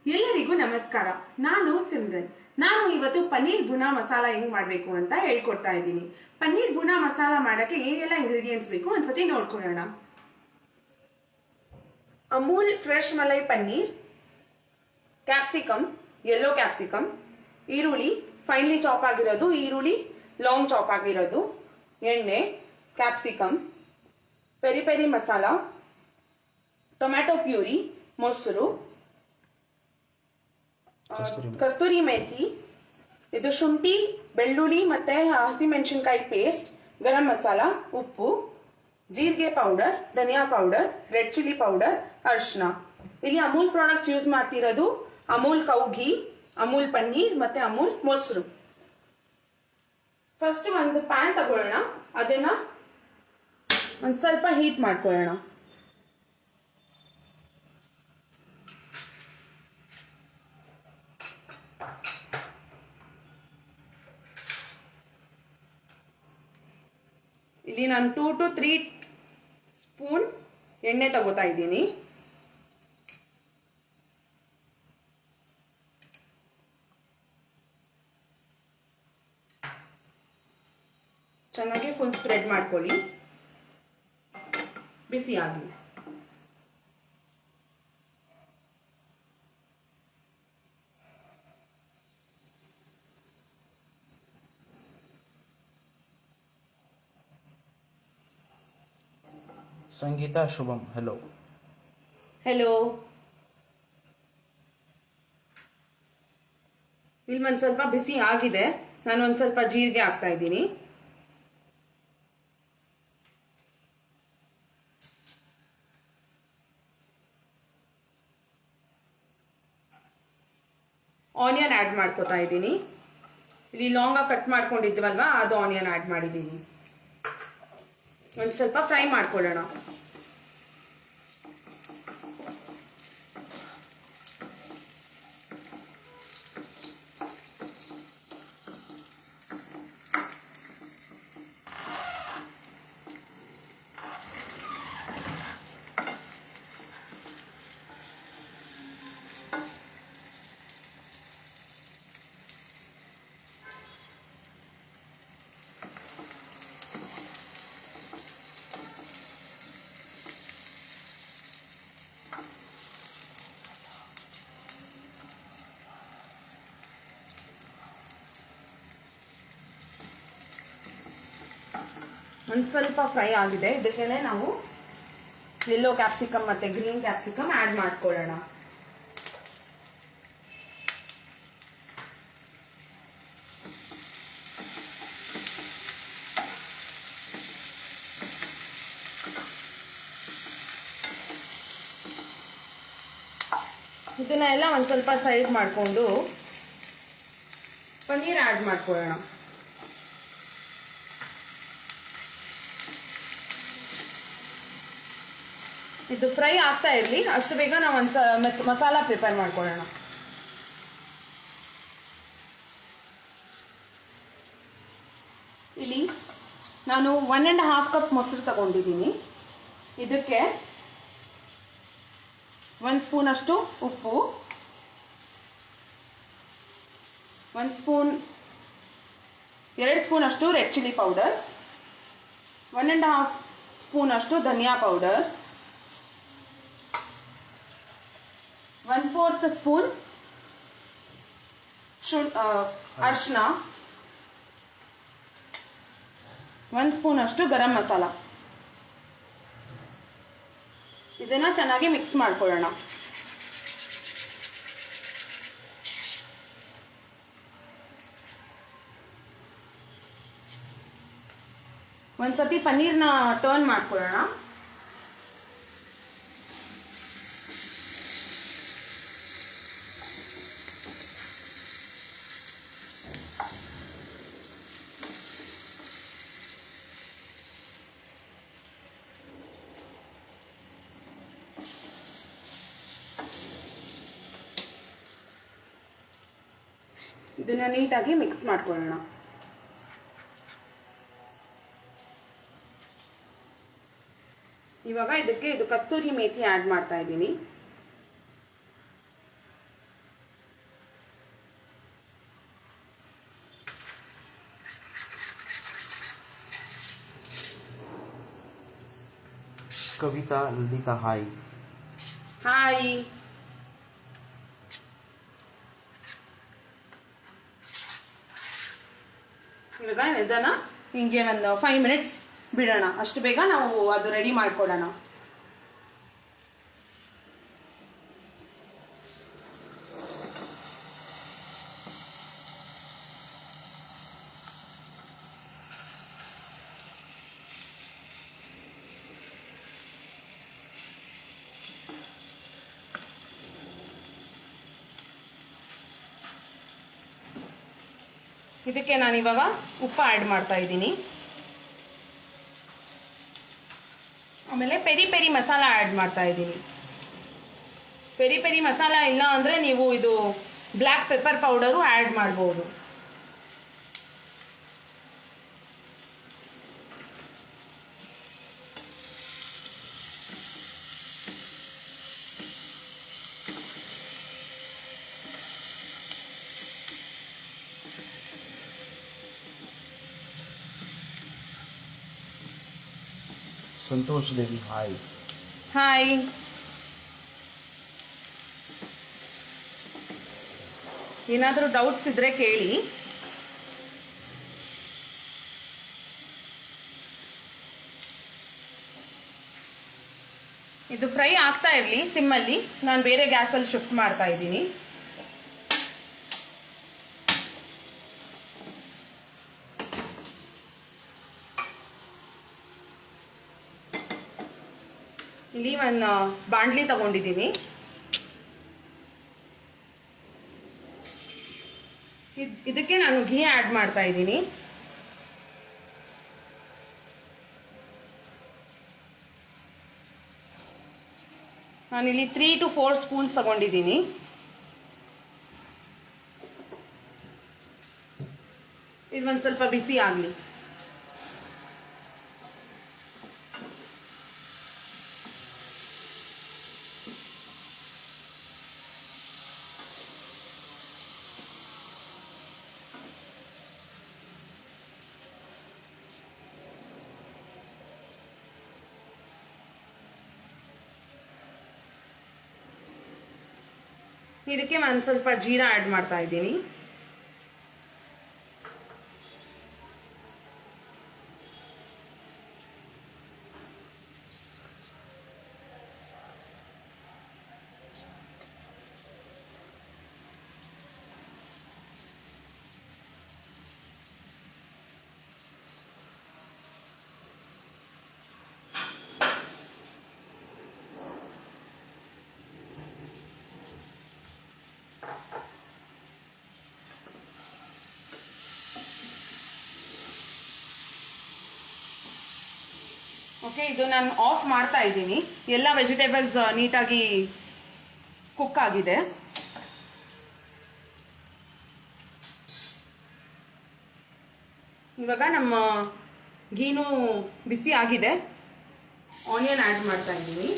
ಎಲ್ಲರಿಗೂ ನಮಸ್ಕಾರ. ನಾನು ಸಿಮ್ರನ್. ನಾನು ಇವತ್ತು ಪನ್ನೀರ್ ಬುನಾ ಮಸಾಲ ಹೆಂಗ್ ಮಾಡಬೇಕು ಅಂತ ಹೇಳ್ಕೊಡ್ತಾ ಇದ್ದೀನಿ. ಪನ್ನೀರ್ ಬುನಾ ಮಸಾಲ ಮಾಡಕ್ಕೆ ಏನೆಲ್ಲ ಇಂಗ್ರೀಡಿಯೆಂಟ್ಸ್ ಬೇಕು ಒಂದ್ಸತಿ ನೋಡ್ಕೊಳ್ಳೋಣ. Amul fresh malai paneer, capsicum, yellow capsicum, ಈರುಳ್ಳಿ ಫೈನ್ಲಿ ಚಾಪ್ ಆಗಿರೋದು, ಈರುಳ್ಳಿ ಲಾಂಗ್ ಚಾಪ್ ಆಗಿರೋದು, ಎಣ್ಣೆ, capsicum, peri peri masala, tomato puree, ಮೊಸರು, ಕಸ್ತೂರಿ ಮೇಥಿ, ಇದು ಶುಂಠಿ, ಬೆಳ್ಳುಳ್ಳಿ ಮತ್ತೆ ಹಸಿಮೆಣಸಿನಕಾಯಿ ಪೇಸ್ಟ್, ಗರಂ ಮಸಾಲ, ಉಪ್ಪು, ಜೀರಿಗೆ ಪೌಡರ್, ಧನಿಯಾ ಪೌಡರ್, ರೆಡ್ ಚಿಲ್ಲಿ ಪೌಡರ್, ಅರಿಶಿನ. ಇಲ್ಲಿ ಅಮೂಲ್ ಪ್ರಾಡಕ್ಟ್ಸ್ ಯೂಸ್ ಮಾಡ್ತಿರೋದು ಅಮೂಲ್ ಕೌ ಘೀ, ಅಮೂಲ್ ಪನ್ನೀರ್ ಮತ್ತೆ ಅಮೂಲ್ ಮೊಸರು. ಫಸ್ಟ್ ಒಂದು ಪ್ಯಾನ್ ತಗೊಳ್ಳೋಣ, ಅದನ್ನ ಒಂದ್ ಸ್ವಲ್ಪ ಹೀಟ್ ಮಾಡ್ಕೊಳ್ಳೋಣ. ಇಲ್ಲಿ ನಾನು 2 to 3 ಸ್ಪೂನ್ ಎಣ್ಣೆ ತಗೋತಾ ಇದ್ದೀನಿ. ಚೆನ್ನಾಗಿ ಫುಲ್ ಸ್ಪ್ರೆಡ್ ಮಾಡ್ಕೊಳ್ಳಿ, ಬಿಸಿ ಆಗಲಿ. ಸಂಗೀತಾ, ಶುಭಂ, ಹೆಲೋ. ಹೆಲೋ. ಇಲ್ಲಿ ಒಂದ್ ಸ್ವಲ್ಪ ಬಿಸಿ ಆಗಿದೆ. ನಾನು ಒಂದ್ ಸ್ವಲ್ಪ ಜೀರಿಗೆ ಹಾಕ್ತಾ ಇದ್ದೀನಿ. ಆನಿಯನ್ ಆಡ್ ಮಾಡ್ಕೋತಾ ಇದ್ದೀನಿ. ಇಲ್ಲಿ ಲಾಂಗ್ ಆಗಿ ಕಟ್ ಮಾಡ್ಕೊಂಡಿದ್ವಲ್ವಾ, ಅದು ಆನಿಯನ್ ಆಡ್ ಮಾಡಿದ್ದೀನಿ. ಒಂದ್ ಸ್ವಲ್ಪ ಫ್ರೈ ಮಾಡ್ಕೊಳ್ಳೋಣ. ಒಂದು ಸ್ವಲ್ಪ ಫ್ರೈ ಆಗಿದೆ. ಇದಕ್ಕೆ ನಾವು ಯೆಲ್ಲೋ ಕ್ಯಾಪ್ಸಿಕಮ್ ಮತ್ತೆ ಗ್ರೀನ್ ಕ್ಯಾಪ್ಸಿಕಮ್ ಆಡ್ ಮಾಡ್ಕೊಳ್ಳೋಣ. ಇದನ್ನ ಎಲ್ಲ ಒಂದು ಸ್ವಲ್ಪ ಸೈಡ್ ಮಾಡಿಕೊಂಡು ಪನ್ನೀರ್ ಆಡ್ ಮಾಡ್ಕೊಳ್ಳೋಣ. ಇದು ಫ್ರೈ ಆಗ್ತಾ ಇರಲಿ, ಅಷ್ಟು ಬೇಗ ನಾವು ಒಂದು ಮಸಾಲ ಪ್ರಿಪೇರ್ ಮಾಡ್ಕೊಳ್ಳೋಣ. ಇಲ್ಲಿ ನಾನು 1.5 ಕಪ್ ಮೊಸರು ತಗೊಂಡಿದ್ದೀನಿ. ಇದಕ್ಕೆ 1 ಸ್ಪೂನ್ ಅಷ್ಟು ಉಪ್ಪು, 2 ಸ್ಪೂನ್ ಅಷ್ಟು ರೆಡ್ ಚಿಲ್ಲಿ ಪೌಡರ್, 1.5 ಸ್ಪೂನ್ ಅಷ್ಟು ಧನಿಯಾ ಪೌಡರ್, 1/4 ಸ್ಪೂನ್ ಅರಿಶಿನ, 1 ಸ್ಪೂನ್ ಅಷ್ಟು ಗರಂ ಮಸಾಲ. ಇದನ್ನ ಚೆನ್ನಾಗಿ ಮಿಕ್ಸ್ ಮಾಡ್ಕೊಳ್ಳೋಣ. ಒಂದ್ಸತಿ ಪನ್ನೀರ್ನ ಟರ್ನ್ ಮಾಡ್ಕೊಳ್ಳೋಣ. ಇದನ್ನ ನೀಟಾಗಿ ಮಿಕ್ಸ್ ಮಾಡ್ಕೊಳ್ಳೋಣ. ಇವಾಗ ಇದಕ್ಕೆ ಇದು ಕಸ್ತೂರಿ ಮೇಥಿ ಆಡ್ ಮಾಡ್ತಾ ಇದ್ದೀನಿ. ಕವಿತಾ ಲಲಿತಾ ಹಾಯ್. ಹಾಯ್. ಇವಾಗ ಇದನ್ನ ಹಿಂಗೆ ಒಂದು 5 ಮಿನಿಟ್ಸ್ ಬಿಡೋಣ. ಅಷ್ಟು ಬೇಗ ನಾವು ಅದು ರೆಡಿ ಮಾಡ್ಕೊಡೋಣ. ಇದಕ್ಕೆ ನಾನು ಇವಾಗ ಉಪ್ಪು ಆ್ಯಡ್ ಮಾಡ್ತಾ ಇದ್ದೀನಿ. ಆಮೇಲೆ ಪೆರಿ ಪೆರಿ ಮಸಾಲ ಆ್ಯಡ್ ಮಾಡ್ತಾ ಇದ್ದೀನಿ. ಪೆರಿ ಪೆರಿ ಮಸಾಲ ಇಲ್ಲ ಅಂದರೆ ನೀವು ಇದು ಬ್ಲ್ಯಾಕ್ ಪೆಪ್ಪರ್ ಪೌಡರು ಆ್ಯಡ್ ಮಾಡ್ಬೋದು. ಸಂತೋಷ್ ದೇವಿ ಹಾಯ್. ಹಾಯ್. ಏನಾದರೂ ಡೌಟ್ಸ್ ಇದ್ರೆ ಕೇಳಿ. ಇದು ಫ್ರೈ ಆಗ್ತಾ ಇರಲಿ ಸಿಮ್ಮಲ್ಲಿ. ನಾನು ಬೇರೆ ಗ್ಯಾಸಲ್ಲಿ ಶಿಫ್ಟ್ ಮಾಡ್ತಾ ಇದ್ದೀನಿ. ಇಲ್ಲಿ ಒಂದು ಬಾಂಡ್ಲಿ ತಗೊಂಡಿದ್ದೀನಿ. ಇದಕ್ಕೆ ನಾನು ಘೀ ಆ್ಯಡ್ ಮಾಡ್ತಾ ಇದ್ದೀನಿ. ನಾನಿಲ್ಲಿ 3 to 4 ಸ್ಪೂನ್ಸ್ ತಗೊಂಡಿದ್ದೀನಿ. ಇದು ಒಂದು ಸ್ವಲ್ಪ ಬಿಸಿ ಆಗಲಿ. ಇದಕ್ಕೆ ಒಂದು ಸ್ವಲ್ಪ ಜೀರಾ ಆ್ಯಡ್ ಮಾಡ್ತಾ ಇದ್ದೀನಿ. ಓಕೆ, ಇದು ನಾನು ಆಫ್ ಮಾಡ್ತಾ ಇದ್ದೀನಿ. ಎಲ್ಲ ವೆಜಿಟೇಬಲ್ಸ್ ನೀಟಾಗಿ ಕುಕ್ ಆಗಿದೆ. ಇವಾಗ ನಮ್ಮ ಘೀನು ಬಿಸಿ ಆಗಿದೆ. ಆನಿಯನ್ ಆ್ಯಡ್ ಮಾಡ್ತಾ ಇದ್ದೀನಿ.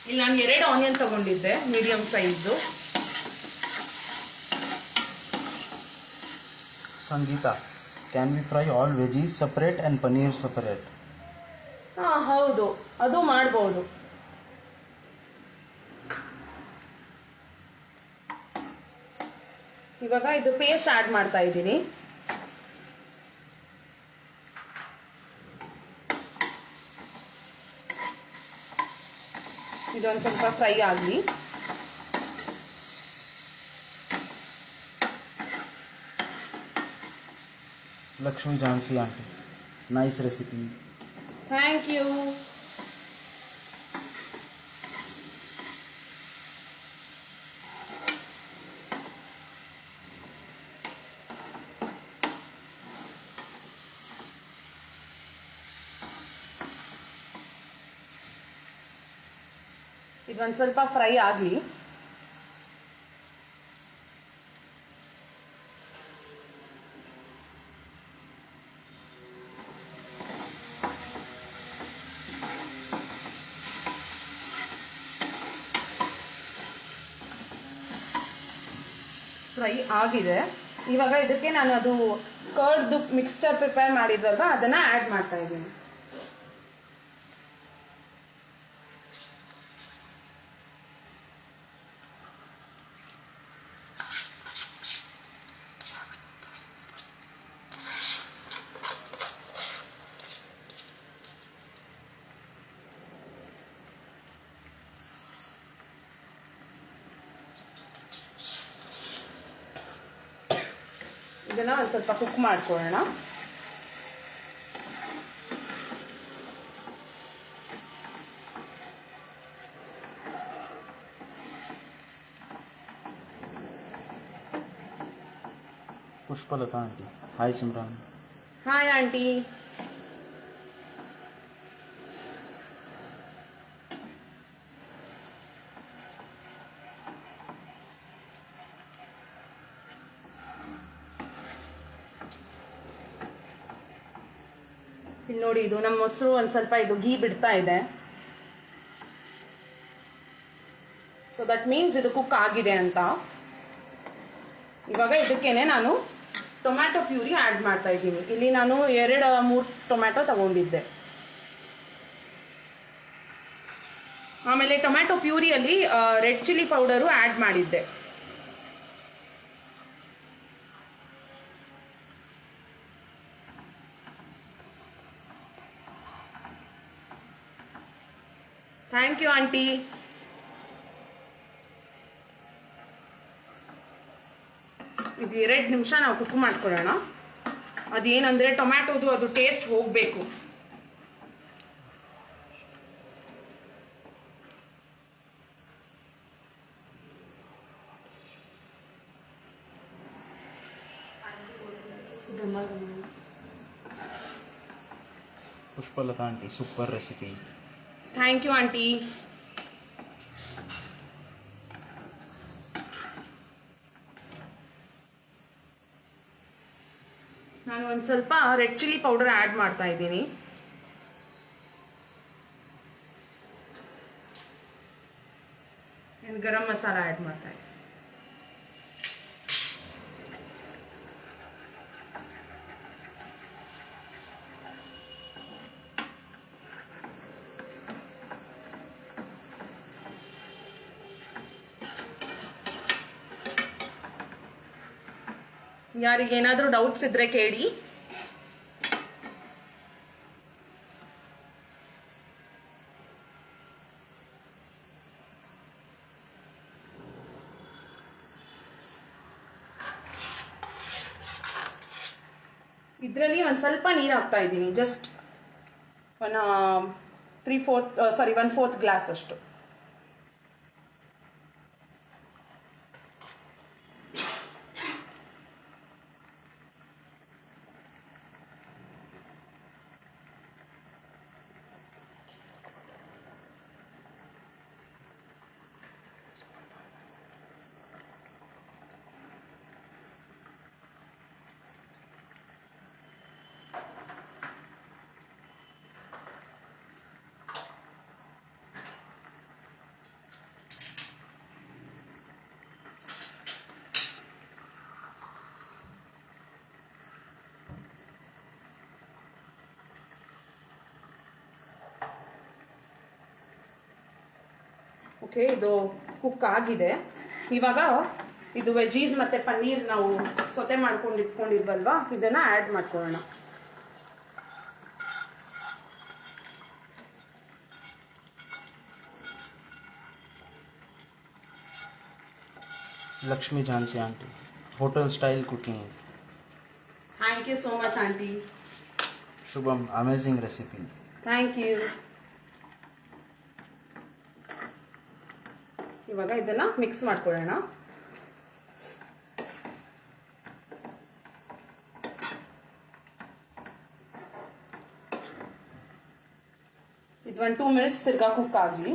ಇಲ್ಲಿ ನಾನು 2 ಆನಿಯನ್ ತಗೊಂಡಿದ್ದೆ, medium size. Sangeeta, can we fry all veggies separate and paneer separate? ಹಾಂ, ಹೌದು, ಅದು ಮಾಡ್ಬೋದು. ಇವಾಗ ಇದು ಪೇಸ್ಟ್ ಆ್ಯಡ್ ಮಾಡ್ತಾ ಇದ್ದೀನಿ. ಇದೊಂದು ಸ್ವಲ್ಪ ಫ್ರೈ ಆಗಲಿ. Lakshmi Jhansi aunty, nice recipe. Thank you. ಇದೊಂದು ಸ್ವಲ್ಪ ಫ್ರೈ ಆಗಲಿ. ಫ್ರೈ ಆಗಿದೆ. ಇವಾಗ ಇದಕ್ಕೆ ನಾನು ಅದು ಕರ್ಡ್ದು ಮಿಕ್ಸ್ಚರ್ ಪ್ರಿಪೇರ್ ಮಾಡಿದ್ವಲ್ವ, ಅದನ್ನು ಆ್ಯಡ್ ಮಾಡ್ತಾ ಇದ್ದೀನಿ. ಇದನ್ನು ಒಂದು ಸ್ವಲ್ಪ ಕುಕ್ ಮಾಡ್ಕೊಳ್ಳೋಣ. Pushpalata aunty. Hi Simran. Hi aunty. ಇಲ್ಲಿ ನೋಡಿ, ಇದು ನಮ್ಮ ಮೊಸರು ಒಂದು ಸ್ವಲ್ಪ ಇದು ಘೀ ಬಿಡ್ತಾ ಇದೆ. ಸೊ ದಟ್ ಮೀನ್ಸ್ ಇದು ಕುಕ್ ಆಗಿದೆ ಅಂತ. ಇವಾಗ ಇದಕ್ಕೇನೆ ನಾನು ಟೊಮ್ಯಾಟೊ ಪ್ಯೂರಿ ಆ್ಯಡ್ ಮಾಡ್ತಾ ಇದ್ದೀನಿ. ಇಲ್ಲಿ ನಾನು 2-3 ಟೊಮ್ಯಾಟೊ ತಗೊಂಡಿದ್ದೆ. ಆಮೇಲೆ ಟೊಮ್ಯಾಟೊ ಪ್ಯೂರಿಯಲ್ಲಿ ರೆಡ್ ಚಿಲ್ಲಿ ಪೌಡರು ಆ್ಯಡ್ ಮಾಡಿದ್ದೆ. Thank you aunty. ಇದು 2 ನಿಮಿಷ ನಾವು ಕುಕ್ ಮಾಡ್ಕೊಳ್ಳೋಣ. ಅದೇನಂದ್ರೆ ಟೊಮ್ಯಾಟೋದು ಅದು ಟೇಸ್ಟ್ ಹೋಗಬೇಕು. Pushpalata aunty super recipe. Thank you aunty. ನಾನು ಒಂದು ಸ್ವಲ್ಪ ರೆಡ್ ಚಿಲ್ಲಿ ಪೌಡರ್ ಆ್ಯಡ್ ಮಾಡ್ತಾ ಇದ್ದೀನಿ. ಗರಂ ಮಸಾಲ ಆ್ಯಡ್ ಮಾಡ್ತಾ ಇದ್ದೀನಿ. ಯಾರಿಗೇನಾದರೂ ಡೌಟ್ಸ್ ಇದ್ರೆ ಕೇಳಿ. ಇದರಲ್ಲಿ ಒಂದು ಸ್ವಲ್ಪ ನೀರು ಹಾಕ್ತಾ ಇದ್ದೀನಿ. ಜಸ್ಟ್ 1/4 ಗ್ಲಾಸ್ ಅಷ್ಟು. ಓಕೆ, ಇದು ಕುಕ್ ಆಗಿದೆ. ಇವಾಗ ಇದು ವೆಜೀಸ್ ಮತ್ತು ಪನ್ನೀರ್ ನಾವು ಸೊತೆ ಮಾಡ್ಕೊಂಡು ಇಟ್ಕೊಂಡಿದ್ವಲ್ವಾ, ಇದನ್ನು ಆ್ಯಡ್ ಮಾಡ್ಕೊಳ್ಳೋಣ. Lakshmi Jhansi aunty hotel style cooking. Thank you so much aunty. Shubham amazing recipe. Thank you. ಇವಾಗ ಇದನ್ನು ಮಿಕ್ಸ್ ಮಾಡ್ಕೊಳ್ಳೋಣ. ಇದು 2 ಮಿನಿಟ್ಸ್ ತಿರ್ಗಾ ಕುಕ್ ಆಗಲಿ.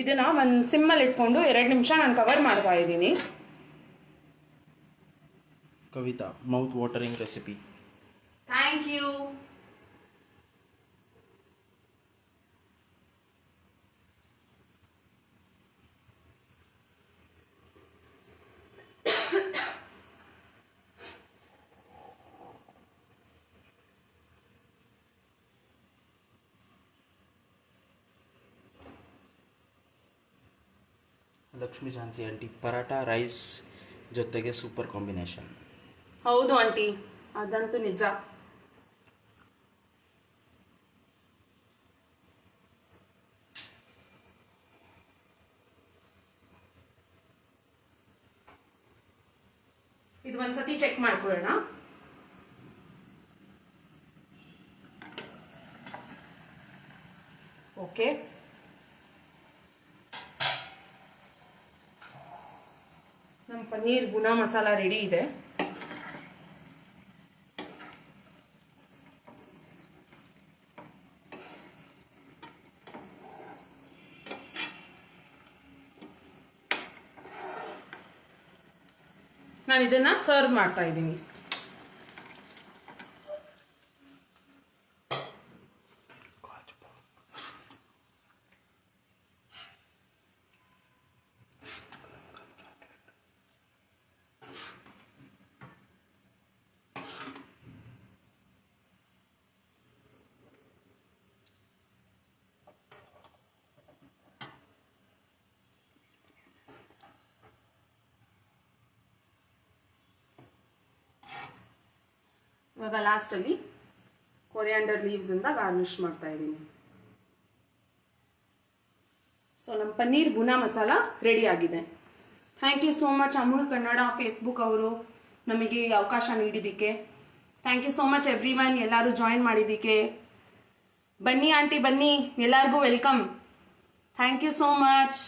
ಇದನ್ನ ಒಂದು ಸಿಮ್ಮಲ್ಲಿ ಇಟ್ಕೊಂಡು 2 ನಿಮಿಷ ನಾನು ಕವರ್ ಮಾಡ್ತಾ ಇದ್ದೀನಿ. Kavita mouth watering recipe. Thank you. Lakshmi Jhansi aunty, paratha rice ಜೊತೆಗೆ ಸೂಪರ್ ಕಾಂಬಿನೇಷನ್. ಹೌದು ಆಂಟಿ, ಅದಂತೂ ನಿಜ. ಇದು ಒಂದ್ಸತಿ ಚೆಕ್ ಮಾಡ್ಕೊಳ್ಳೋಣ. ಓಕೆ, ನಮ್ಮ ಪನ್ನೀರ್ ಗುನಾ ಮಸಾಲ ರೆಡಿ ಇದೆ. ನಾನು ಇದನ್ನ ಸರ್ವ್ ಮಾಡ್ತಾ ಇದ್ದೀನಿ. ಇವಾಗ ಲಾಸ್ಟಲ್ಲಿ ಕೊರಿಯಾಂಡರ್ ಲೀವ್ಸ್ ಇಂದ ಗಾರ್ನಿಶ್ ಮಾಡ್ತಾ ಇದ್ದೀನಿ. ಸೊ ನಮ್ಮ ಪನ್ನೀರ್ ಗುನಾ ಮಸಾಲ ರೆಡಿ ಆಗಿದೆ. Thank you so much Amul Kannada Facebook ಅವರು ನಮಗೆ ಈ ಅವಕಾಶ ನೀಡಿದ್ದಕ್ಕೆ. ಥ್ಯಾಂಕ್ ಯು ಸೋ ಮಚ್ ಎವ್ರಿ ಒನ್, ಎಲ್ಲರೂ ಜಾಯಿನ್ ಮಾಡಿದ್ದಕ್ಕೆ. ಬನ್ನಿ ಆಂಟಿ ಬನ್ನಿ, ಎಲ್ಲರಿಗೂ welcome. Thank you so much.